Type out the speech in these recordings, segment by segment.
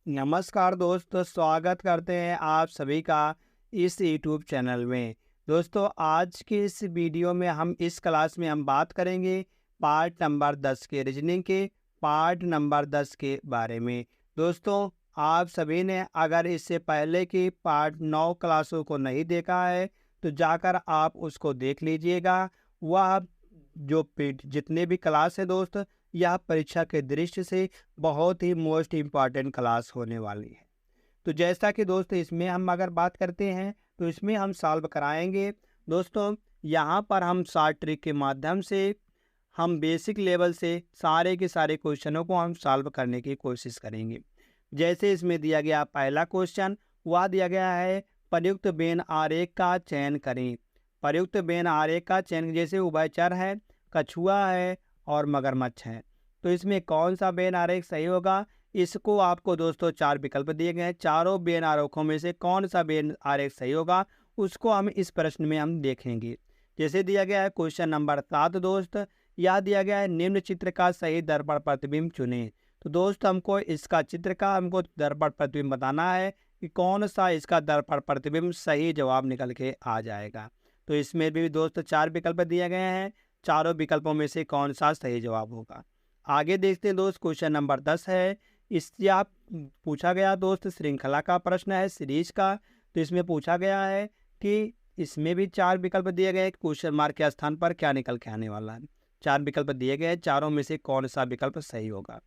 नमस्कार दोस्तों, स्वागत करते हैं आप सभी का इस यूट्यूब चैनल में। दोस्तों, आज के इस वीडियो में हम इस क्लास में हम बात करेंगे पार्ट नंबर 10 के रीजनिंग के पार्ट नंबर 10 के बारे में। दोस्तों, आप सभी ने अगर इससे पहले की पार्ट 9 क्लासों को नहीं देखा है तो जाकर आप उसको देख लीजिएगा। वह जो जितने भी क्लास है दोस्त, यह परीक्षा के दृष्टि से बहुत ही मोस्ट इम्पॉर्टेंट क्लास होने वाली है। तो जैसा कि दोस्तों इसमें हम अगर बात करते हैं तो इसमें हम सॉल्व कराएंगे। दोस्तों, यहाँ पर हम शॉर्ट ट्रिक के माध्यम से हम बेसिक लेवल से सारे के सारे क्वेश्चनों को हम सॉल्व करने की कोशिश करेंगे। जैसे इसमें दिया गया पहला क्वेश्चन, वह दिया गया है प्रयुक्त बेन आरेख का चयन करें। प्रयुक्त बेन आरेख का चयन, जैसे उभयचर है, कछुआ है और मगरमच्छ है, तो इसमें कौन सा बेन आरेख सही होगा? इसको आपको दोस्तों 4 विकल्प दिए गए हैं। चारों बेन आरेखों में से कौन सा बेन आरेख सही होगा उसको हम इस प्रश्न में हम देखेंगे। जैसे दिया गया है क्वेश्चन नंबर 7 दोस्त, यह दिया गया है निम्न चित्र का सही दर्पण प्रतिबिंब चुनें। तो दोस्त हमको इसका चित्र का हमको दर्पण प्रतिबिंब बताना है कि कौन सा इसका दर्पण प्रतिबिंब सही जवाब निकल के आ जाएगा। तो इसमें भी दोस्त 4 विकल्प दिए गए हैं, चारों विकल्पों में से कौन सा सही जवाब होगा। आगे देखते हैं दोस्त, क्वेश्चन नंबर 10 है। इससे आप पूछा गया दोस्त श्रृंखला का प्रश्न है, सीरीज का। तो इसमें पूछा गया है कि इसमें भी 4 विकल्प दिए गए, क्वेश्चन मार्क के स्थान पर क्या निकल के आने वाला है। 4 विकल्प दिए गए, चारों में से कौन सा विकल्प सही होगा।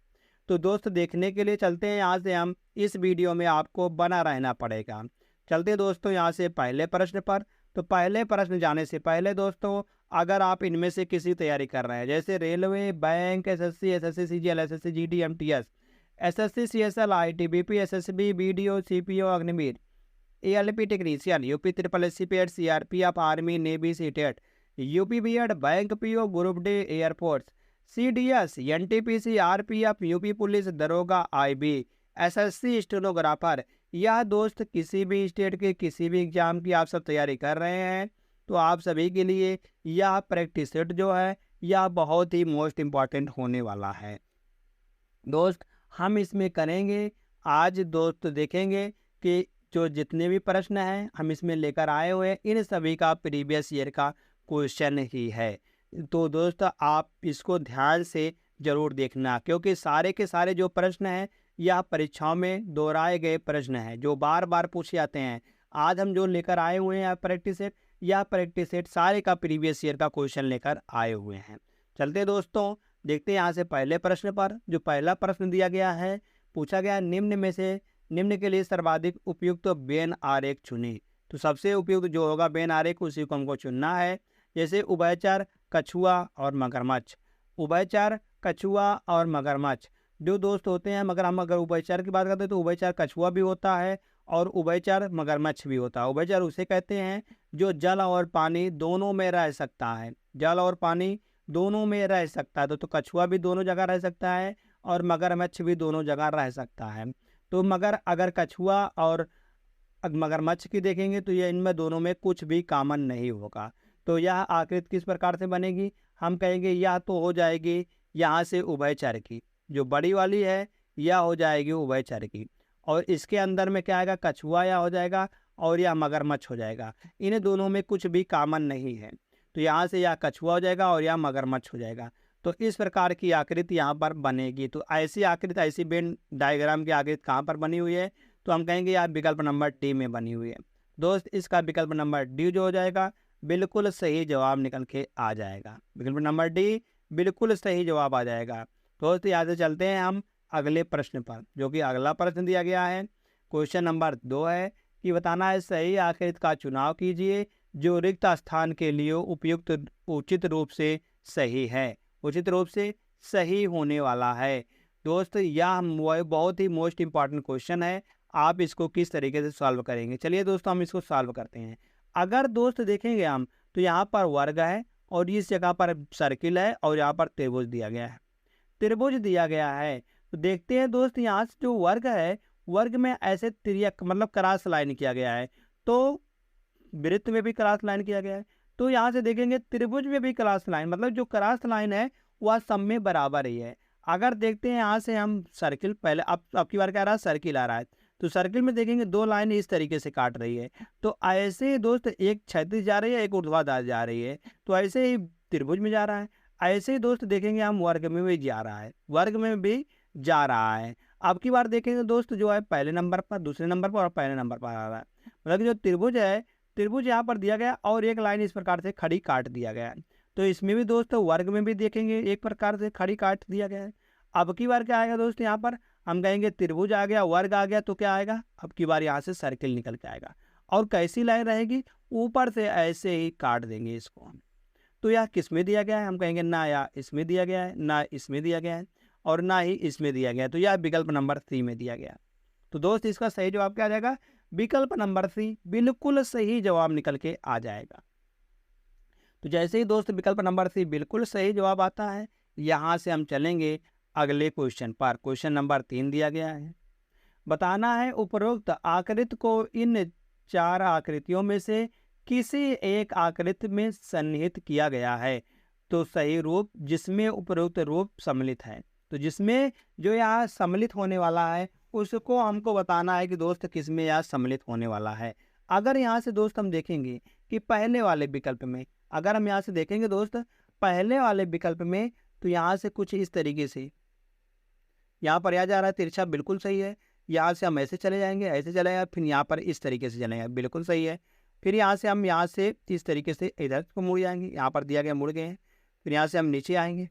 तो दोस्त देखने के लिए चलते हैं, यहाँ से हम इस वीडियो में आपको बना रहना पड़ेगा। चलते हैं दोस्तों यहाँ से पहले प्रश्न पर। तो पहले प्रश्न जाने से पहले दोस्तों, अगर आप इनमें से किसी तैयारी कर रहे हैं, जैसे railway, bank, SSC, SSC CGL, SSC GD, MTS, SSC CSL, ITBP, SSB, BDO, CPO, Agniveer, ALP technician, UP triple SC PET, CRPF, army, navy, CTET, UP BEd, bank PO, group D, air force, CDS, NTPC, RPF, UP police, दरोगा, IB, SSC stenographer, या दोस्त किसी भी state के किसी भी exam की आप सब तैयारी कर रहे हैं तो आप सभी के लिए यह प्रैक्टिस सेट जो है यह बहुत ही मोस्ट इम्पॉर्टेंट होने वाला है। दोस्त, हम इसमें करेंगे आज दोस्त देखेंगे कि जो जितने भी प्रश्न हैं हम इसमें लेकर आए हुए हैं, इन सभी का प्रीवियस ईयर का क्वेश्चन ही है। तो दोस्त आप इसको ध्यान से जरूर देखना, क्योंकि सारे के सारे जो प्रश्न हैं यह परीक्षाओं में दोहराए गए प्रश्न हैं जो बार बार पूछे जाते हैं। आज हम जो लेकर आए हुए हैं प्रैक्टिस सेट, यह प्रैक्टिस सेट सारे का प्रीवियस ईयर का क्वेश्चन लेकर आए हुए हैं। चलते दोस्तों देखते हैं यहाँ से पहले प्रश्न पर। जो पहला प्रश्न दिया गया है, पूछा गया निम्न में से निम्न के लिए सर्वाधिक उपयुक्त बेन आरेख चुनें। तो सबसे उपयुक्त जो होगा बेन आरेख उसी को हमको चुनना है। जैसे उभयचर, कछुआ और मगरमच्छ। उभयचर, कछुआ और मगरमच्छ जो दोस्त होते हैं, मगर हम अगर उभयचर की बात करते हैं तो उभयचर कछुआ भी होता है और उभयचर मगरमच्छ भी होता है। उभयचर उसे कहते हैं जो जल और पानी दोनों में रह सकता है, जल और पानी दोनों में रह सकता है। तो कछुआ भी दोनों जगह रह सकता है और मगरमच्छ भी दोनों जगह रह सकता है। तो मगर अगर कछुआ और मगरमच्छ की देखेंगे तो ये इनमें दोनों में कुछ भी कॉमन नहीं होगा। तो यह आकृति किस प्रकार से बनेगी? हम कहेंगे यह तो हो जाएगी यहाँ से उभयचर की, जो बड़ी वाली है यह हो जाएगी उभयचर की, और इसके अंदर में क्या आएगा? कछुआ या हो जाएगा और यह मगरमच्छ हो जाएगा। इन दोनों में कुछ भी कॉमन नहीं है, तो यहाँ से यह कछुआ हो जाएगा और यह मगरमच्छ हो जाएगा। तो इस प्रकार की आकृति यहाँ पर बनेगी। तो ऐसी आकृति, ऐसी वेन डायग्राम की आकृति कहाँ पर बनी हुई है? तो हम कहेंगे यह विकल्प नंबर डी में बनी हुई है। दोस्त, इसका विकल्प नंबर डी जो हो जाएगा बिल्कुल सही जवाब निकल के आ जाएगा। विकल्प नंबर डी बिल्कुल सही जवाब आ जाएगा। दोस्त, यहाँ से चलते हैं हम अगले प्रश्न पर, जो कि अगला प्रश्न दिया गया है। क्वेश्चन नंबर 2 है कि बताना है सही आकृति का चुनाव कीजिए जो रिक्त स्थान के लिए उपयुक्त उचित रूप से सही है, उचित रूप से सही होने वाला है। दोस्त, यह बहुत ही मोस्ट इम्पॉर्टेंट क्वेश्चन है। आप इसको किस तरीके से सॉल्व करेंगे? चलिए दोस्तों हम इसको सॉल्व करते हैं। अगर दोस्त देखेंगे हम तो यहाँ पर वर्ग है और इस जगह पर सर्किल है और यहाँ पर त्रिभुज दिया गया है, त्रिभुज दिया गया है। तो देखते हैं दोस्त, यहाँ से जो वर्ग है, वर्ग में ऐसे तिर्यक मतलब क्रॉस लाइन किया गया है, तो वृत्त में भी क्रॉस लाइन किया गया है। तो यहाँ से देखेंगे त्रिभुज में भी क्रॉस लाइन, मतलब जो क्रॉस लाइन है वह सब में बराबर ही है। अगर देखते हैं यहाँ से हम सर्किल, पहले अब की बार क्या आ रहा है, सर्किल आ रहा है, तो सर्किल में देखेंगे 2 लाइन इस तरीके से काट रही है। तो ऐसे ही दोस्त एक क्षैतिज जा रही है, एक ऊर्ध्वाधर जा रही है, तो ऐसे ही त्रिभुज में जा रहा है। ऐसे ही दोस्त देखेंगे हम वर्ग में भी जा रहा है, वर्ग में भी जा रहा है। अब की बार देखेंगे दोस्त जो है पहले नंबर पर, दूसरे नंबर पर और पहले नंबर पर आ रहा है। मतलब कि जो त्रिभुज है, त्रिभुज यहाँ पर दिया गया और एक लाइन इस प्रकार से खड़ी काट दिया गया है। तो इसमें भी दोस्त वर्ग में भी देखेंगे एक प्रकार से खड़ी काट दिया गया है। अब की बार क्या आएगा दोस्त, यहाँ पर हम कहेंगे त्रिभुज आ गया, वर्ग आ गया, तो क्या आएगा, अब की बार यहाँ से सर्किल निकल के आएगा। और कैसी लाइन रहेगी, ऊपर से ऐसे ही काट देंगे इसको हम। तो यह किस में दिया गया है, हम कहेंगे ना या इसमें दिया गया है, ना इसमें दिया गया है, और ना ही इसमें दिया गया है। तो यह विकल्प नंबर सी में दिया गया। तो दोस्त इसका सही जवाब क्या आ जाएगा, विकल्प नंबर सी बिल्कुल सही जवाब निकल के आ जाएगा। तो जैसे ही दोस्त विकल्प नंबर सी बिल्कुल सही जवाब आता है, यहाँ से हम चलेंगे अगले क्वेश्चन पर। क्वेश्चन नंबर 3 दिया गया है, बताना है उपरोक्त आकृति को इन 4 आकृतियों में से किसी एक आकृति में सन्निहित किया गया है। तो सही रूप जिसमें उपरोक्त रूप सम्मिलित है, तो जिसमें जो यहाँ सम्मिलित होने वाला है उसको हमको बताना है कि दोस्त किस में यह सम्मिलित होने वाला है। अगर यहाँ से दोस्त हम देखेंगे कि पहले वाले विकल्प में, अगर हम यहाँ से देखेंगे दोस्त पहले वाले विकल्प में, तो यहाँ से कुछ इस तरीके से यहाँ पर आ जा रहा है तिरछा, बिल्कुल सही है। यहाँ से हम ऐसे चले जाएंगे, ऐसे चले जाएंगे, फिर यहाँ पर इस तरीके से चलेंगे, बिल्कुल सही है। फिर यहाँ से हम यहाँ से इस तरीके से इधर को मुड़ जाएंगे, यहाँ पर दिया गया मुड़ गए हैं। फिर यहाँ से हम नीचे आएंगे,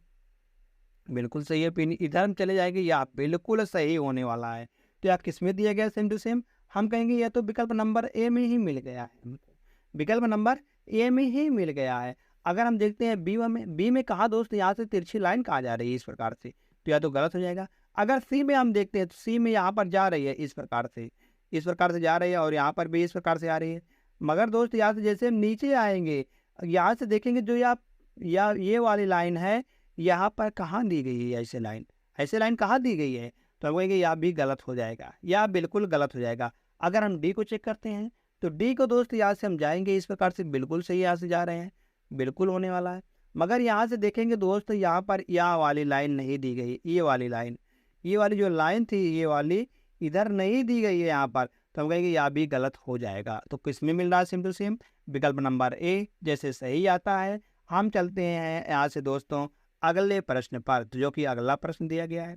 बिल्कुल सही है। फिर इधर हम चले जाएंगे, यह बिल्कुल सही होने वाला है। तो यह किस में दिया गया, सेम टू सेम, हम कहेंगे यह तो विकल्प नंबर ए में ही मिल गया है हमको, विकल्प नंबर ए में ही मिल गया है। अगर हम देखते हैं बी में कहा दोस्त, यहाँ से तिरछी लाइन कहाँ जा रही है इस प्रकार से, तो यह तो गलत हो जाएगा। अगर सी में हम देखते हैं तो सी में यहाँ पर जा रही है इस प्रकार से, इस प्रकार से जा रही है, और यहाँ पर भी इस प्रकार से आ रही है। मगर दोस्त यहाँ से जैसे हम नीचे आएंगे, यहाँ से देखेंगे जो या ये वाली लाइन है, यहाँ पर कहाँ दी गई है, ऐसे लाइन कहाँ दी गई है, तो हम कहेंगे यह भी गलत हो जाएगा, यह बिल्कुल गलत हो जाएगा। अगर हम डी को चेक करते हैं, तो डी को दोस्त यहाँ से हम जाएंगे इस प्रकार से, बिल्कुल सही यहाँ से जा रहे हैं, बिल्कुल होने वाला है। मगर यहाँ से देखेंगे दोस्त, यहाँ पर यह वाली लाइन नहीं दी गई, ये वाली लाइन, ये वाली जो लाइन थी, ये वाली इधर नहीं दी गई है यहाँ पर, तो हम कहेंगे यह भी गलत हो जाएगा। तो किस में मिल रहा है, सेम टू सेम विकल्प नंबर ए जैसे सही आता है। हम चलते हैं यहाँ से दोस्तों अगले प्रश्न पर, जो कि अगला प्रश्न दिया गया है।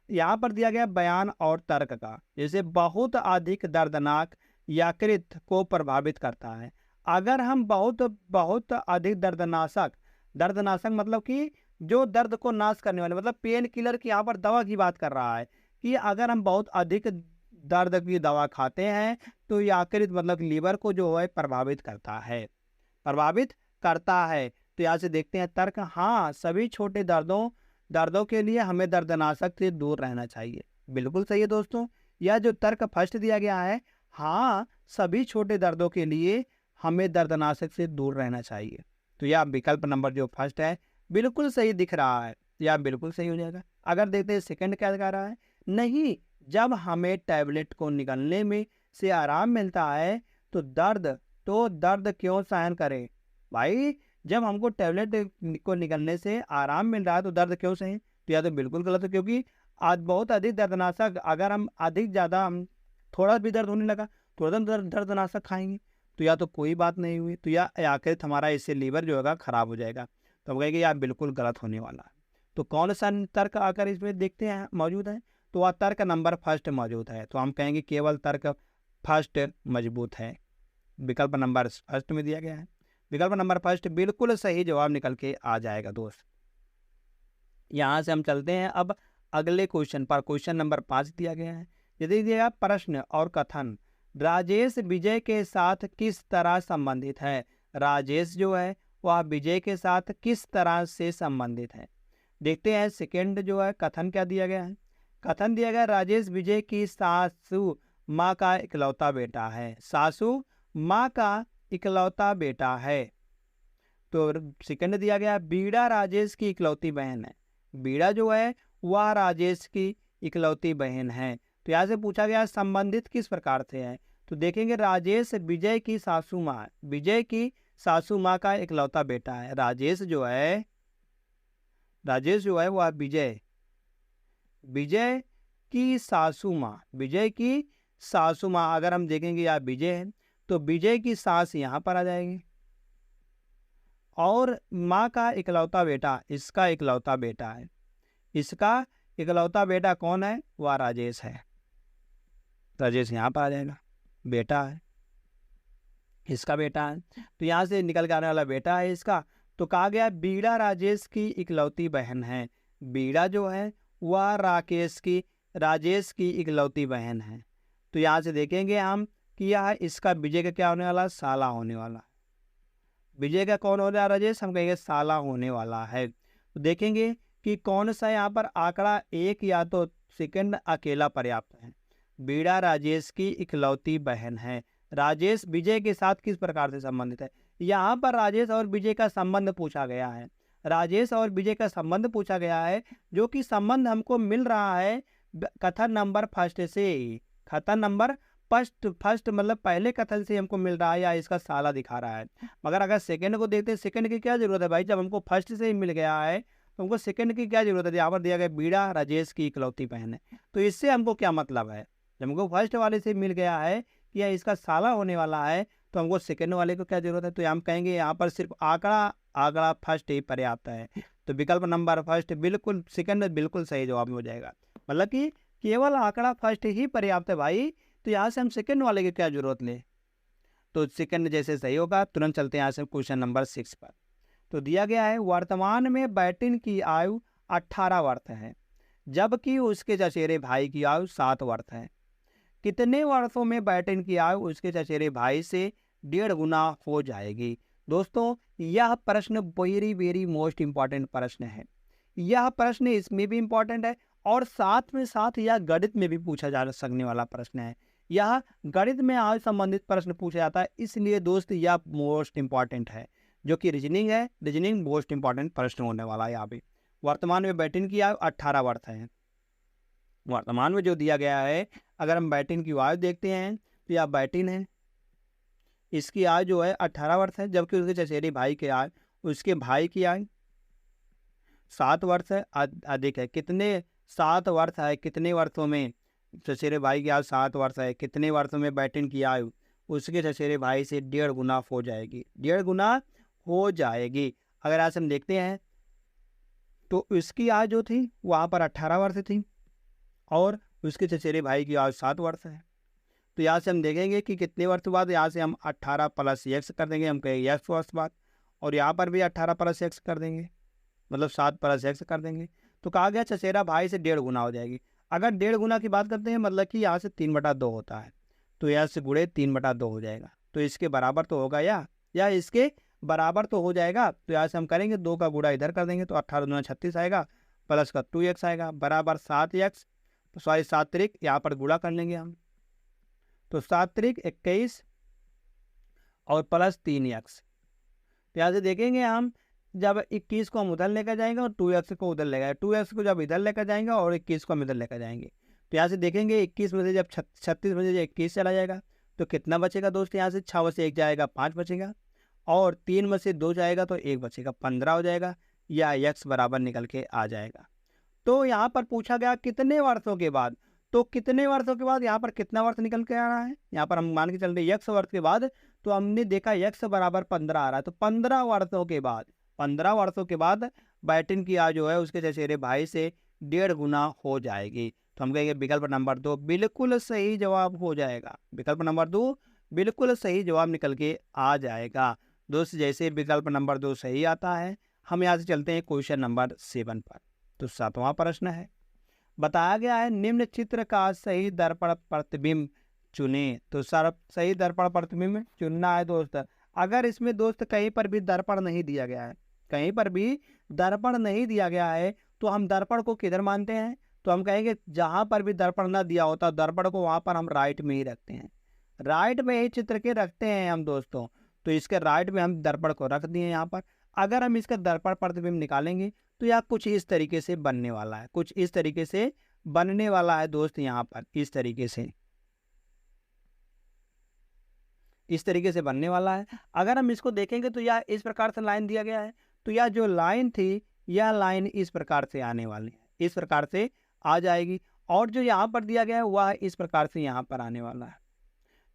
यहाँ पर दिया गया बयान और तर्क का, जैसे बहुत अधिक दर्दनाक यकृत को प्रभावित करता है। अगर हम बहुत अधिक दर्दनाशक मतलब कि जो दर्द को नाश करने वाले, मतलब पेन किलर की यहाँ पर दवा की बात कर रहा है, कि अगर हम बहुत अधिक दर्द की दवा खाते हैं तो यकृत मतलब लीवर को जो है प्रभावित करता है। तो यहाँ से देखते हैं तर्क, हाँ सभी छोटे दर्दों के लिए हमें दर्दनाशक से दूर रहना चाहिए, बिल्कुल सही है दोस्तों। यह जो तर्क फर्स्ट दिया गया है, हाँ सभी छोटे दर्दों के लिए हमें दर्दनाशक से दूर रहना चाहिए, तो यह विकल्प नंबर जो फर्स्ट है बिल्कुल सही दिख रहा है, यह बिल्कुल सही हो जाएगा। अगर देखते हैं सेकंड क्या कह रहा है, नहीं जब हमें टैबलेट को निगलने में से आराम मिलता है तो दर्द क्यों सहन करें। भाई जब हमको टैबलेट को निगलने से आराम मिल रहा है तो दर्द क्यों सहें, तो यह तो बिल्कुल गलत है, क्योंकि आज बहुत अधिक दर्दनाशक, अगर हम अधिक ज़्यादा हम थोड़ा भी दर्द होने लगा तुरंत दर्दनाशक खाएंगे, तो या तो कोई बात नहीं हुई, तो यह आखिर हमारा इससे लीवर जो होगा खराब हो जाएगा। तो हम कहेंगे यह बिल्कुल गलत होने वाला है। तो कौन सा तर्क आकर इसमें देखते हैं मौजूद है, तो वह तर्क नंबर फर्स्ट मौजूद है। तो हम कहेंगे केवल तर्क फर्स्ट मजबूत है, विकल्प नंबर फर्स्ट में दिया गया है, विकल्प नंबर फर्स्ट बिल्कुल सही जवाब निकल के आ जाएगा दोस्त। यहाँ से हम चलते हैं अब अगले क्वेश्चन पर। क्वेश्चन नंबर 5 दिया गया है, यदि दिया प्रश्न और कथन, राजेश विजय के साथ किस तरह संबंधित है। राजेश जो है वह विजय के साथ किस तरह से संबंधित है। देखते हैं सेकंड जो है कथन क्या दिया गया है। कथन दिया गया राजेश विजय की सासू माँ का इकलौता बेटा है, सासू माँ का इकलौता बेटा है। तो सेकंड दिया गया बीड़ा राजेश की इकलौती बहन है, बीड़ा जो है वह राजेश की इकलौती बहन है। तो यहाँ से पूछा गया संबंधित किस प्रकार से है, तो देखेंगे राजेश विजय की सासू माँ, विजय की सासू माँ का इकलौता बेटा है। राजेश जो है वह विजय विजय की सासू माँ, विजय की सासू माँ, अगर हम देखेंगे यहाँ विजय है तो विजय की सास यहाँ पर आ जाएगी। और माँ का इकलौता बेटा, इसका इकलौता बेटा है, इसका इकलौता बेटा कौन है? वह राजेश है। राजेश यहाँ पर आ जाएगा, बेटा है, इसका बेटा है, तो यहाँ से निकल के आने वाला बेटा है इसका। तो कहा गया बीड़ा राजेश की इकलौती बहन है। बीड़ा जो है वह राजेश की इकलौती बहन है। तो यहाँ से देखेंगे हम कि यह इसका विजय का क्या होने वाला? साला होने वाला है। विजय का कौन होने वाला? राजेश, हम कहेंगे साला होने वाला है। तो देखेंगे कि कौन सा यहाँ पर आंकड़ा एक या तो सेकंड अकेला पर्याप्त है। बीड़ा राजेश की इकलौती बहन है। राजेश विजय के साथ किस प्रकार से संबंधित है? यहाँ पर राजेश और विजय का संबंध पूछा गया है। राजेश और विजय का संबंध पूछा गया है, जो कि संबंध हमको मिल रहा है कथन नंबर फर्स्ट से। कथन नंबर फर्स्ट मतलब पहले कथन से हमको मिल रहा है, या इसका साला दिखा रहा है। मगर अगर सेकंड को देखते हैं, सेकंड की क्या जरूरत है भाई? जब हमको फर्स्ट से ही मिल गया है तो हमको सेकंड की क्या जरूरत है? यहाँ पर दिया गया बीड़ा राजेश की इकलौती बहन है। तो इससे हमको क्या मतलब है? जब हमको फर्स्ट वाले से मिल गया है कि यह इसका साला होने वाला है, तो हमको सेकंड वाले को क्या जरूरत है? तो हम कहेंगे यहाँ पर सिर्फ आंकड़ा फर्स्ट ही पर्याप्त है। तो विकल्प नंबर फर्स्ट बिल्कुल, सेकंड बिल्कुल सही जवाब हो जाएगा। मतलब कि केवल आंकड़ा फर्स्ट ही पर्याप्त है भाई। तो यहाँ से हम सेकंड वाले की क्या जरूरत ले? तो सेकंड जैसे सही होगा। तुरंत चलते हैं यहाँ से क्वेश्चन नंबर 6 पर। तो दिया गया है वर्तमान में बैटिन की आयु 18 वर्ष है, जबकि उसके चचेरे भाई की आयु 7 वर्ष है। कितने वर्षों में बैटिन की आयु उसके चचेरे भाई से 1.5 गुना हो जाएगी? दोस्तों यह प्रश्न वेरी वेरी मोस्ट इंपॉर्टेंट प्रश्न है। यह प्रश्न इसमें भी इंपॉर्टेंट है और साथ यह गणित में भी पूछा जा सकने वाला प्रश्न है। यह गणित में आयु संबंधित प्रश्न पूछा जाता है, इसलिए दोस्त यह मोस्ट इंपॉर्टेंट है। जो कि रीजनिंग है, रीजनिंग मोस्ट इंपॉर्टेंट प्रश्न होने वाला है। यहाँ पे वर्तमान में बैटिन की आयु 18 वर्ष है। वर्तमान में जो दिया गया है, अगर हम बैटिन की आयु देखते हैं तो यह बैटिन है, इसकी आयु जो है 18 वर्ष है, जबकि उसके चचेरे भाई की आयु, उसके भाई की आयु 7 वर्ष है, अधिक है। कितने 7 वर्ष है? कितने वर्षों में? चचेरे भाई की आयु 7 वर्ष है, कितने वर्षों में बैटिन की आयु उसके चचेरे भाई से 1.5 गुना हो जाएगी? 1.5 गुना हो जाएगी। अगर आज हम देखते हैं तो इसकी आयु जो थी वहाँ पर 18 वर्ष थी और उसके चचेरे भाई की आयु 7 वर्ष है। तो यहाँ से हम देखेंगे कि कितने वर्ष बाद, यहाँ से हम 18 प्लस x कर देंगे, हम कहेंगे x वर्ष बाद, और यहाँ पर भी 18 प्लस x कर देंगे, मतलब 7 प्लस x कर देंगे। तो कहा गया चचेरा भाई से 1.5 गुना हो जाएगी। अगर 1.5 गुना की बात करते हैं, मतलब कि यहाँ से 3/2 होता है, तो यहाँ से गुणे 3/2 हो जाएगा। तो इसके बराबर तो होगा या इसके बराबर तो हो जाएगा। तो यहाँ से हम करेंगे 2 का गुणा इधर कर देंगे, तो 18 दूना 36 आएगा, प्लस का 2x आएगा, बराबर 7x, सॉरी 7 त्रिक, यहाँ पर गुणा कर लेंगे हम, तो 7 त्रिक 21 और प्लस 3x। तो यहाँ से देखेंगे हम, जब 21 को हम उधर लेकर जाएंगे और 2x को उधर लेकर, 2x को जब इधर लेकर जाएंगे और 21 को हम इधर लेकर जाएंगे, तो यहाँ से देखेंगे 21 में से जब 36 में से 21 चला जाएगा तो कितना बचेगा दोस्त? यहाँ से 6 में से 1 जाएगा, 5 बचेगा, और 3 में से 2 जाएगा तो 1 बचेगा, 15 हो जाएगा, या x बराबर निकल के आ जाएगा। तो यहाँ पर पूछा गया कितने वर्षों के बाद, तो कितने वर्षों के बाद यहाँ पर कितना वर्ष निकल के आ रहा है? यहाँ पर हम मान के चल रहे हैं x वर्ष के बाद, तो हमने देखा x बराबर 15 आ रहा है। तो 15 वर्षों के बाद, 15 वर्षों के बाद बैटिन की आयु जो है उसके चचेरे भाई से 1.5 गुना हो जाएगी। तो हम कहेंगे विकल्प नंबर 2 बिल्कुल सही जवाब हो जाएगा। विकल्प नंबर 2 बिल्कुल सही जवाब निकल के आ जाएगा। दोस्त जैसे विकल्प नंबर 2 सही आता है, हम यहाँ से चलते हैं क्वेश्चन नंबर 7 पर। तो 7वां प्रश्न है, बताया गया है निम्न चित्र का सही दर्पण प्रतिबिंब चुने। तो सही दर्पण प्रतिबिंब चुनना है दोस्त। अगर इसमें दोस्त कहीं पर भी दर्पण नहीं दिया गया है, कहीं पर भी दर्पण नहीं दिया गया है, तो हम दर्पण को किधर मानते हैं? तो हम कहेंगे जहां पर भी दर्पण ना दिया होता दर्पण को, वहां पर हम राइट में ही रखते हैं, राइट में ही चित्र के रखते हैं हम दोस्तों। तो इसके राइट में हम दर्पण को रख दिए यहाँ पर। अगर हम इसका दर्पण प्रतिबिंब निकालेंगे तो यह कुछ इस तरीके से बनने वाला है, कुछ इस तरीके से बनने वाला है दोस्त। यहाँ पर इस तरीके से बनने वाला है। अगर हम इसको देखेंगे तो यह इस प्रकार से लाइन दिया गया है, तो यह जो लाइन थी, यह लाइन इस प्रकार से आने वाली है, इस प्रकार से आ जाएगी। और जो यहाँ पर दिया गया है वह इस प्रकार से यहाँ पर आने वाला है।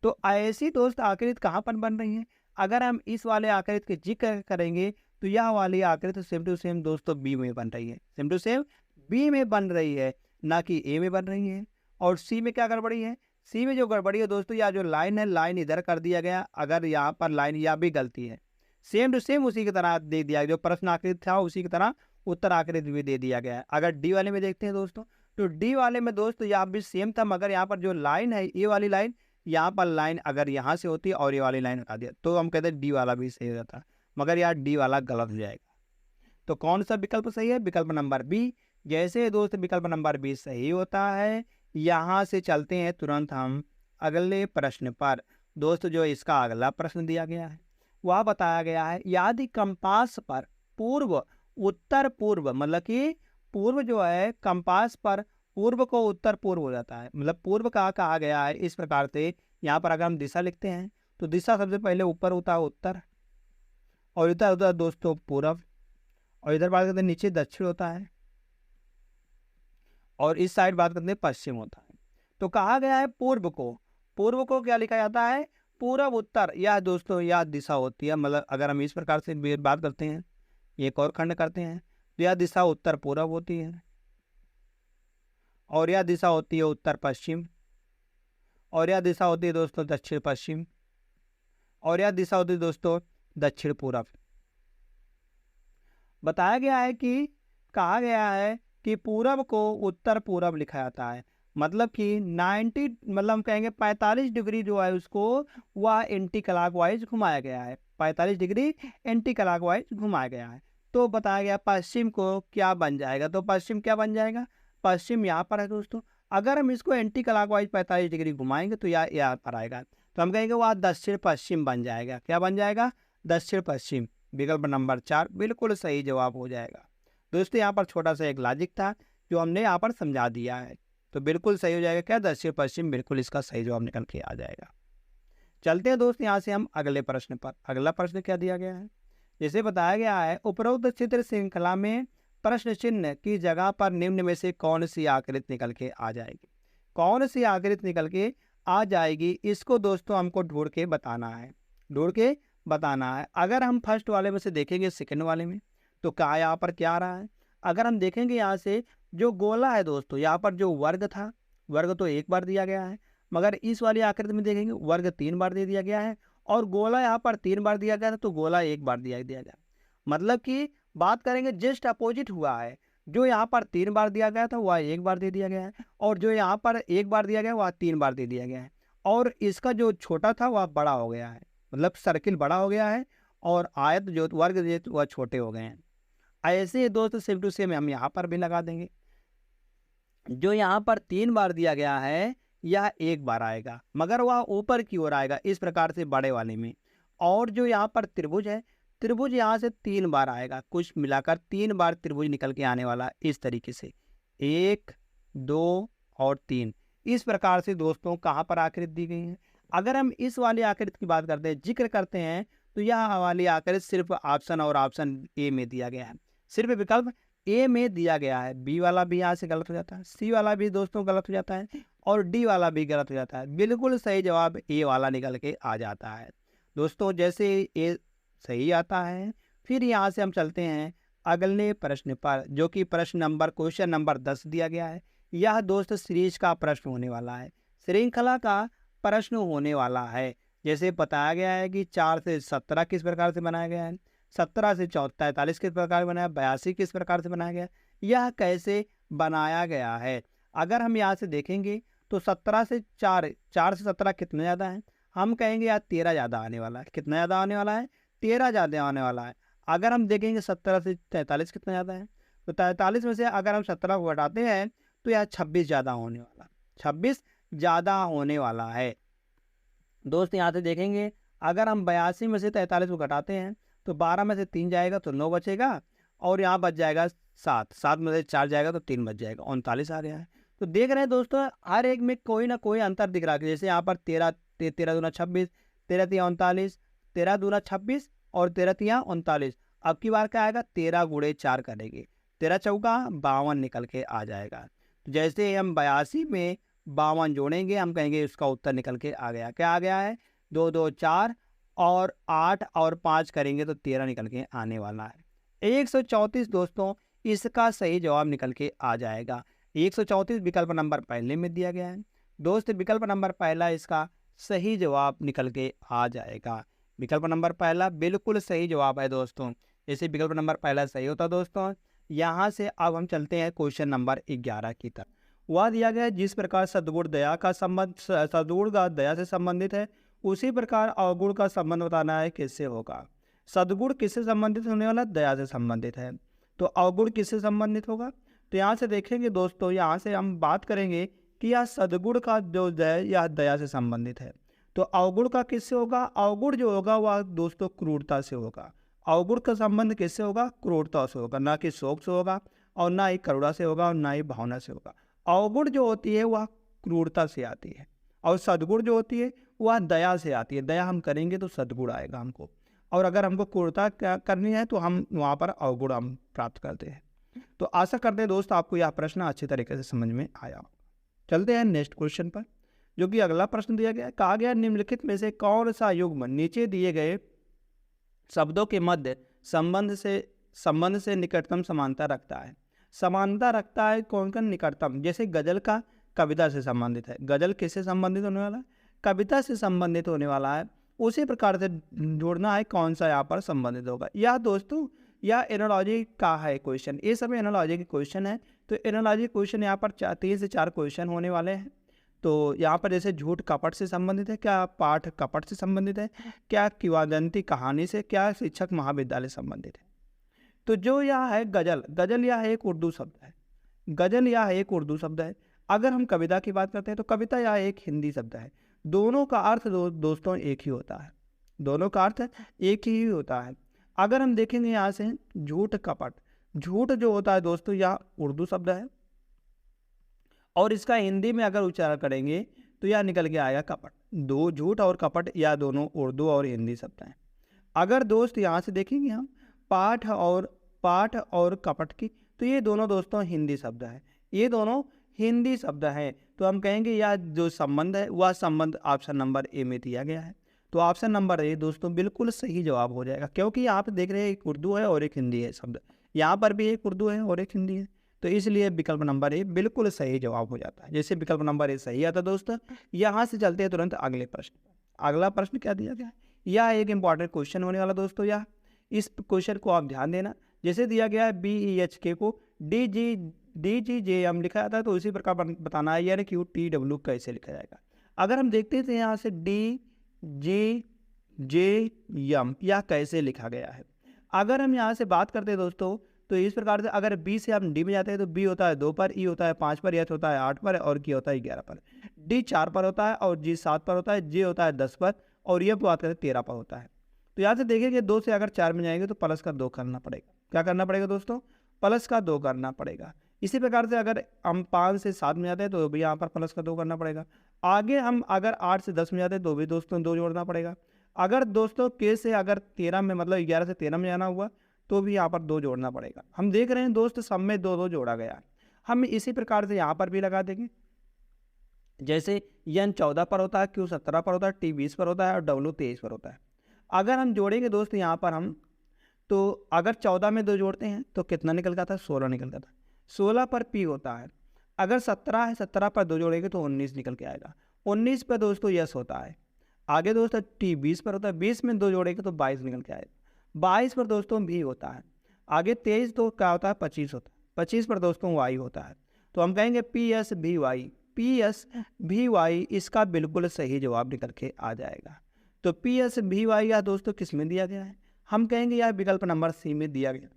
तो ऐसी दोस्त आकृति कहाँ पर बन रही है? अगर हम इस वाले आकृति के जिक्र करेंगे तो यह वाली आकृति सेम टू सेम दोस्तों बी में बन रही है, सेम टू सेम बी में बन रही है, ना कि ए में बन रही है। और सी में क्या गड़बड़ी है? सी में जो गड़बड़ी है दोस्तों, या जो लाइन है, लाइन इधर कर दिया गया, अगर यहाँ पर लाइन या भी गलती है, सेम टू सेम उसी की तरह दे दिया, जो प्रश्न आकृति था उसी की तरह उत्तर आकृति भी दे दिया गया है। अगर डी वाले में देखते हैं दोस्तों, तो डी वाले में दोस्तों यहाँ भी सेम था, मगर यहाँ पर जो लाइन है, ये वाली लाइन, यहाँ पर लाइन अगर यहाँ से होती और ये वाली लाइन हटा दिया तो हम कहते हैं डी वाला भी सही हो जाता, मगर यार डी वाला गलत हो जाएगा। तो कौन सा विकल्प सही है? विकल्प नंबर बी। जैसे दोस्त विकल्प नंबर बी सही होता है, यहाँ से चलते हैं तुरंत हम अगले प्रश्न पर। दोस्त जो इसका अगला प्रश्न दिया गया है वह बताया गया है, यदि कंपास पर पूर्व उत्तर पूर्व, मतलब कि पूर्व जो है कंपास पर पूर्व को उत्तर पूर्व हो जाता है, मतलब पूर्व का कहा गया है इस प्रकार से। यहाँ पर अगर हम दिशा लिखते हैं तो दिशा सबसे पहले ऊपर होता है उत्तर, और इधर उधर दोस्तों पूर्व, और इधर बात करते हैं नीचे दक्षिण होता है, और इस साइड बात करते हैं पश्चिम होता है। तो कहा गया है पूर्व को क्या लिखा जाता है? पूर्व उत्तर। यह दोस्तों यह दिशा होती है, मतलब अगर हम इस प्रकार से बात करते हैं, एक और खंड करते हैं, तो यह दिशा उत्तर पूर्व होती है, और यह दिशा होती है उत्तर पश्चिम, और यह दिशा होती है दोस्तों दक्षिण पश्चिम, और यह दिशा होती है दोस्तों दक्षिण पूर्व। बताया गया है कि कहा गया है कि पूरब को उत्तर पूरब लिखा जाता है, मतलब कि 90, मतलब हम कहेंगे 45 डिग्री जो है उसको वह एंटी क्लॉकवाइज घुमाया गया है, 45 डिग्री एंटी क्लॉकवाइज घुमाया गया है। तो बताया गया पश्चिम को क्या बन जाएगा? तो पश्चिम क्या बन जाएगा? पश्चिम यहाँ पर है दोस्तों, अगर हम इसको एंटी क्लॉकवाइज 45 डिग्री घुमाएंगे तो यह यहाँ पर आएगा, तो हम कहेंगे वह दक्षिण पश्चिम बन जाएगा। क्या बन जाएगा? दक्षिण पश्चिम। विकल्प नंबर 4 बिल्कुल सही जवाब हो जाएगा। दोस्तों यहाँ पर छोटा सा एक लॉजिक था जो हमने यहाँ पर समझा दिया है, तो बिल्कुल सही हो जाएगा। क्या? दक्षिण पश्चिम, बिल्कुल इसका सही जवाब निकल के आ जाएगा। चलते हैं दोस्त यहाँ से हम अगले प्रश्न पर। अगला प्रश्न क्या दिया गया है? जैसे बताया गया है, उपरोक्त चित्र श्रृंखला में प्रश्न चिन्ह की जगह पर निम्न में से कौन सी आकृति निकल के आ जाएगी? कौन सी आकृति निकल के आ जाएगी, इसको दोस्तों हमको ढूंढ के बताना है, ढूंढ के बताना है। अगर हम फर्स्ट वाले में से देखेंगे सेकंड वाले में, तो क्या यहाँ पर क्या आ रहा है? अगर हम देखेंगे यहाँ से जो गोला है दोस्तों, यहाँ पर जो वर्ग था, वर्ग तो एक बार दिया गया है, मगर इस वाली आकृति में देखेंगे वर्ग 3 बार दे दिया गया है, और गोला यहाँ पर 3 बार दिया गया था, तो गोला 1 बार दिया गया। मतलब कि बात करेंगे जस्ट अपोजिट हुआ है, जो यहाँ पर 3 बार दिया गया था वह 1 बार दे दिया गया है, और जो यहाँ पर 1 बार दिया गया वह 3 बार दे दिया गया है, और इसका जो छोटा था वह बड़ा हो गया है, मतलब सर्किल बड़ा हो गया है, और आयत जो वर्ग जो वह छोटे हो गए हैं। ऐसे दोस्त सेम टू सेम हम यहाँ पर भी लगा देंगे। जो यहाँ पर 3 बार दिया गया है यह 1 बार आएगा, मगर वह ऊपर की ओर आएगा इस प्रकार से बड़े वाले में। और जो यहाँ पर त्रिभुज है, त्रिभुज यहाँ से 3 बार आएगा, कुछ मिलाकर 3 बार त्रिभुज निकल के आने वाला इस तरीके से, 1 2 और 3। इस प्रकार से दोस्तों कहाँ पर आकृति दी गई है? अगर हम इस वाली आकृति की बात करते हैं, जिक्र करते हैं, तो यह वाली आकृति सिर्फ ऑप्शन और ऑप्शन ए में दिया गया है, सिर्फ विकल्प ए में दिया गया है। बी वाला भी यहाँ से गलत हो जाता है, सी वाला भी दोस्तों गलत हो जाता है, और डी वाला भी गलत हो जाता है। बिल्कुल सही जवाब ए वाला निकल के आ जाता है दोस्तों। जैसे ए सही आता है, फिर यहाँ से हम चलते हैं अगले प्रश्न पर, जो कि क्वेश्चन नंबर 10 दिया गया है। यह दोस्त सीरीज का प्रश्न होने वाला है, श्रृंखला का प्रश्न होने वाला है। जैसे बताया गया है कि 4 से 17 किस प्रकार से बनाया गया है, 17 से 43 किस प्रकार बनाया, 82 किस प्रकार से बनाया गया, यह कैसे बनाया गया है? अगर हम यहाँ से देखेंगे तो 17 से 4 से 17 कितना ज़्यादा है? हम कहेंगे यार 13 ज़्यादा आने वाला है। कितना ज़्यादा आने वाला है? 13 ज़्यादा आने वाला है। अगर हम देखेंगे 17 से 43 कितना ज़्यादा है, तो 43 में से अगर हम 17 को घटाते हैं तो यह 26 ज़्यादा होने वाला, 26 ज़्यादा होने वाला है। दोस्त यहाँ से देखेंगे अगर हम 82 में से 43 को घटाते हैं तो 12 में से 3 जाएगा तो 9 बचेगा, और यहाँ बच जाएगा 7 में से 4 जाएगा तो 3 बच जाएगा, 39 आ गया है। तो देख रहे हैं दोस्तों हर एक में कोई ना कोई अंतर दिख रहा है। जैसे यहाँ पर 13 दूना 26, 13 तिया 39, 13 दूना 26 और 13 तिया 39। अब की बार क्या आएगा? 13 गुणे 4 करेंगे, 13 चौका 52 निकल के आ जाएगा। जैसे हम 82 में 52 जोड़ेंगे, हम कहेंगे इसका उत्तर निकल के आ गया। क्या आ गया है? 2 2 4 और 8 और 5 करेंगे तो 13 निकल के आने वाला है। 134 दोस्तों इसका सही जवाब निकल के आ जाएगा। 134 विकल्प नंबर पहले में दिया गया है। दोस्त विकल्प नंबर पहला इसका सही जवाब निकल के आ जाएगा। विकल्प नंबर पहला बिल्कुल सही जवाब है दोस्तों। जैसे विकल्प नंबर पहला सही होता दोस्तों। यहाँ से अब हम चलते हैं क्वेश्चन नंबर 11 की तरफ। वह दिया गया है, जिस प्रकार सद्गुण दया का संबंध सद्गुण का दया से संबंधित है, उसी प्रकार अवगुण का संबंध बताना है, किससे होगा। सद्गुण किससे संबंधित होने वाला? दया से संबंधित है। तो अवगुण किससे संबंधित होगा? तो यहाँ से देखेंगे दोस्तों, यहाँ से हम बात करेंगे कि यह सद्गुण का जो यह दया से संबंधित है। तो अवगुण का किससे होगा? अवगुण जो होगा वह दोस्तों क्रूरता से होगा। अवगुण का संबंध किससे होगा? क्रूरता से होगा, ना कि शोक से होगा और ना ही करुणा से होगा और ना ही भावना से होगा। अवगुण जो होती है वह क्रूरता से आती है और सद्गुण जो होती है वह दया से आती है। दया हम करेंगे तो सद्गुण आएगा हमको, और अगर हमको क्रूरता करनी है तो हम वहाँ पर अवगुण हम प्राप्त करते हैं। तो आशा करते हैं दोस्त आपको यह प्रश्न अच्छी तरीके से समझ में आया। चलते हैं नेक्स्ट क्वेश्चन पर, जो कि अगला प्रश्न दिया गया है। कहा गया निम्नलिखित में से कौन सा युग्म नीचे दिए गए शब्दों के मध्य संबंध से निकटतम समानता रखता है। समानता रखता है कौन का? निकटतम। जैसे गजल का कविता से संबंधित है। गजल किससे संबंधित होने वाला है? कविता से संबंधित होने वाला है। उसी प्रकार से जोड़ना है कौन सा यहाँ पर संबंधित होगा। यह दोस्तों यह एनालॉजी का है क्वेश्चन। ये सब एनालॉजी के क्वेश्चन है। तो एनालॉजी क्वेश्चन यहाँ पर 3 से 4 क्वेश्चन होने वाले हैं। तो यहाँ पर जैसे झूठ कपट से संबंधित है, क्या पाठ कपट से संबंधित है, क्या किंवदंती कहानी से, क्या शिक्षक महाविद्यालय संबंधित है। तो जो यह है गजल, गजल यह एक उर्दू शब्द है। गजल यह एक उर्दू शब्द है। अगर हम कविता की बात करते हैं तो कविता यह एक हिंदी शब्द है। दोनों का अर्थ दोस्तों एक ही होता है। दोनों का अर्थ एक ही होता है। अगर हम देखेंगे यहाँ से झूठ कपट, झूठ जो होता है दोस्तों यह उर्दू शब्द है और इसका हिंदी में अगर उच्चारण करेंगे तो यह निकल के आएगा कपट। दो झूठ और कपट यह दोनों उर्दू और हिंदी शब्द हैं। अगर दोस्त यहाँ से देखेंगे हम पाठ और कपट की, तो ये दोनों दोस्तों हिंदी शब्द है। ये दोनों हिंदी शब्द हैं। तो हम कहेंगे यह जो संबंध है वह संबंध ऑप्शन नंबर ए में दिया गया है। तो ऑप्शन नंबर ए दोस्तों बिल्कुल सही जवाब हो जाएगा, क्योंकि यहाँ पे देख रहे हैं एक उर्दू है और एक हिंदी है शब्द। यहाँ पर भी एक उर्दू है और एक हिंदी है, तो इसलिए विकल्प नंबर ए बिल्कुल सही जवाब हो जाता है। जैसे विकल्प नंबर ए सही आता दोस्तों। यहाँ से चलते हैं तुरंत अगले प्रश्न। अगला प्रश्न क्या दिया गया है? यह एक इंपॉर्टेंट क्वेश्चन होने वाला दोस्तों। यह इस क्वेश्चन को आप ध्यान देना। जैसे दिया गया है BEHK को DGJM लिखा जाता है, तो इसी प्रकार बताना है यार QTW कैसे लिखा जाएगा। अगर हम देखते हैं यहाँ से DGJM यह कैसे लिखा गया है। अगर हम यहाँ से बात करते हैं दोस्तों तो इस प्रकार से, अगर B से हम D में जाते हैं तो B होता है 2 पर, E होता है 5 पर, H होता है 8 पर और K होता है 11 पर, D 4 पर होता है और G 7 पर होता है, J होता है 10 पर और ये बात करते हैं 13 पर होता है। तो यहाँ से देखेंगे 2 से अगर 4 में जाएंगे तो प्लस का 2 करना पड़ेगा। क्या करना पड़ेगा दोस्तों? प्लस का 2 करना पड़ेगा। इसी प्रकार से अगर हम 5 से 7 में जाते हैं तो भी यहाँ पर प्लस का 2 करना पड़ेगा। आगे हम अगर 8 से 10 में जाते हैं तो भी दोस्तों 2 जोड़ना पड़ेगा। अगर दोस्तों K से अगर 13 में मतलब 11 से 13 में जाना हुआ तो भी यहाँ पर 2 जोड़ना पड़ेगा। हम देख रहे हैं दोस्त सब में 2 जोड़ा गया है। हम इसी प्रकार से यहाँ पर भी लगा देंगे। जैसे N 14 पर होता है, Q 17 पर होता है, T 20 पर होता है और W 23 पर होता है। अगर हम जोड़ेंगे दोस्त यहाँ पर हम, तो अगर 14 में 2 जोड़ते हैं तो कितना निकल जाता है? 16 निकल जाता है। 16 पर P होता है। अगर 17 है, 17 पर 2 जोड़ेंगे तो 19 निकल के आएगा। 19 पर दोस्तों यस होता है। आगे दोस्तों T 20 पर होता है। 20 में 2 जोड़ेंगे तो 22 निकल के आएगा। 22 पर दोस्तों भी होता है। आगे 23 तो क्या होता है? 25 होता है। 25 पर दोस्तों Y होता है। तो हम कहेंगे PSVY इसका बिल्कुल सही जवाब निकल के आ जाएगा। तो PSVY यह दोस्तों किस में दिया गया है? हम कहेंगे यह विकल्प नंबर C में दिया गया।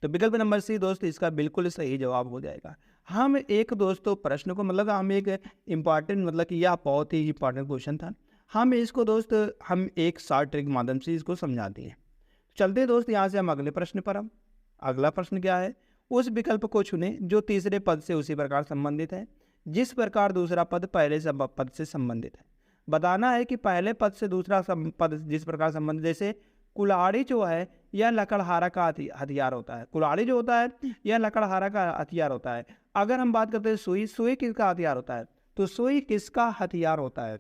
तो विकल्प नंबर C दोस्त इसका बिल्कुल सही जवाब हो जाएगा। हम एक दोस्तों प्रश्न को मतलब हम एक इम्पॉर्टेंट मतलब कि यह बहुत ही इंपॉर्टेंट क्वेश्चन था, हम इसको दोस्त हम एक शॉर्ट ट्रिक के माध्यम से इसको समझाते हैं। चलते दोस्त यहाँ से हम अगले प्रश्न पर। हम अगला प्रश्न क्या है? उस विकल्प को चुने जो तीसरे पद से उसी प्रकार संबंधित है जिस प्रकार दूसरा पद पहले पद से संबंधित है। बताना है कि पहले पद से दूसरा पद जिस प्रकार संबंधित, जैसे कुल्हाड़ी जो है यह लकड़हारा का हथियार होता है। कुल्हाड़ी जो होता है यह लकड़हारा का हथियार होता है। अगर हम बात करते हैं सुई, सुई किसका हथियार होता है? तो सुई किसका हथियार होता है?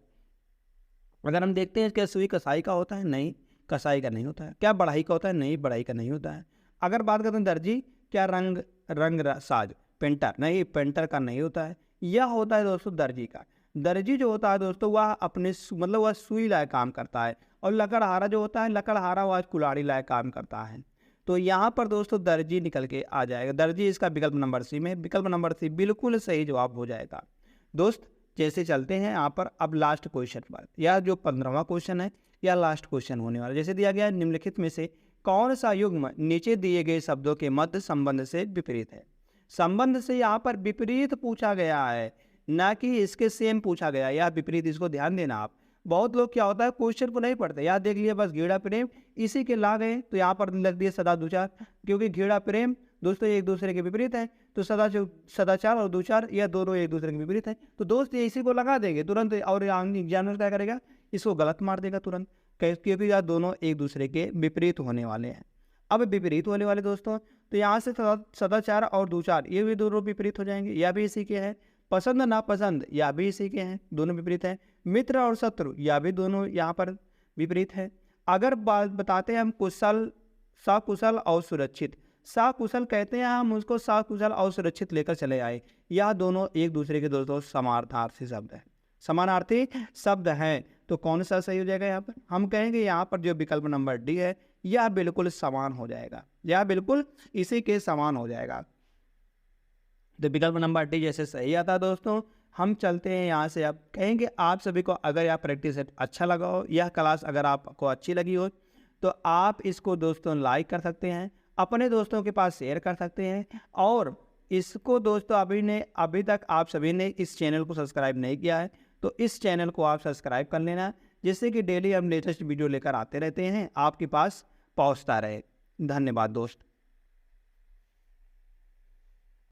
अगर हम देखते हैं क्या सुई कसाई का होता है? नहीं, कसाई का नहीं होता है। क्या बढ़ाई का होता है? नहीं, बढ़ाई का नहीं होता है। अगर बात करते हैं दर्जी, क्या साज पेंटर? नहीं, पेंटर का नहीं होता है। यह होता है दोस्तों दर्जी का। दर्जी जो होता है दोस्तों वह अपने मतलब वह सुई लायक काम करता है, और लकड़हारा जो होता है, लकड़हारा वह कुल्हाड़ी लायक काम करता है। तो यहाँ पर दोस्तों दर्जी निकल के आ जाएगा। दर्जी इसका विकल्प नंबर सी में, विकल्प नंबर सी बिल्कुल सही जवाब हो जाएगा। दोस्त जैसे चलते हैं यहाँ पर अब लास्ट क्वेश्चन पर। यह जो 15वां क्वेश्चन है यह लास्ट क्वेश्चन होने वाला। जैसे दिया गया है, निम्नलिखित में से कौन सा युग्म नीचे दिए गए शब्दों के मध्य संबंध से विपरीत है? संबंध से यहाँ पर विपरीत पूछा गया है, ना कि इसके सेम पूछा गया। यह विपरीत, इसको ध्यान देना आप। बहुत लोग क्या होता है क्वेश्चन को नहीं पढ़ते, याद देख लिया बस घेड़ा प्रेम इसी के ला गए, तो यहाँ पर लग दिए सदा दुचार, क्योंकि घेड़ा प्रेम दोस्तों एक दूसरे के विपरीत है। तो सदाचार और दुचार यह दोनों एक दूसरे के विपरीत है। तो दोस्त ये इसी को लगा देंगे तुरंत, और एग्जामिनर क्या करेगा? इसको गलत मार देगा तुरंत, क्योंकि यह दोनों एक दूसरे के विपरीत होने वाले हैं। अब विपरीत होने वाले दोस्तों, तो यहाँ से सदाचार और दुचार ये भी दोनों विपरीत हो जाएंगे, यह भी इसी के हैं। पसंद नापसंद यह भी इसी के हैं, दोनों विपरीत हैं। मित्र और शत्रु यह भी दोनों यहाँ पर विपरीत है। अगर बात बताते हैं हम कुशल, सकुशल और सुरक्षित, सकुशल कहते हैं हम उसको, सकुशल और सुरक्षित लेकर चले आए, यह दोनों एक दूसरे के दोस्तों समानार्थी शब्द है, समानार्थी शब्द हैं। तो कौन सा सही हो जाएगा यहाँ पर? हम कहेंगे यहाँ पर जो विकल्प नंबर डी है यह बिल्कुल समान हो जाएगा, यह बिल्कुल इसी के समान हो जाएगा। तो विकल्प नंबर डी जैसे सही आता है दोस्तों। हम चलते हैं यहाँ से। अब कहेंगे आप सभी को अगर यह प्रैक्टिस सेट अच्छा लगा हो, यह क्लास अगर आपको अच्छी लगी हो, तो आप इसको दोस्तों लाइक कर सकते हैं, अपने दोस्तों के पास शेयर कर सकते हैं, और इसको दोस्तों अभी तक आप सभी ने इस चैनल को सब्सक्राइब नहीं किया है तो इस चैनल को आप सब्सक्राइब कर लेना, जिससे कि डेली हम लेटेस्ट वीडियो लेकर आते रहते हैं, आपके पास पहुँचता रहे। धन्यवाद दोस्त।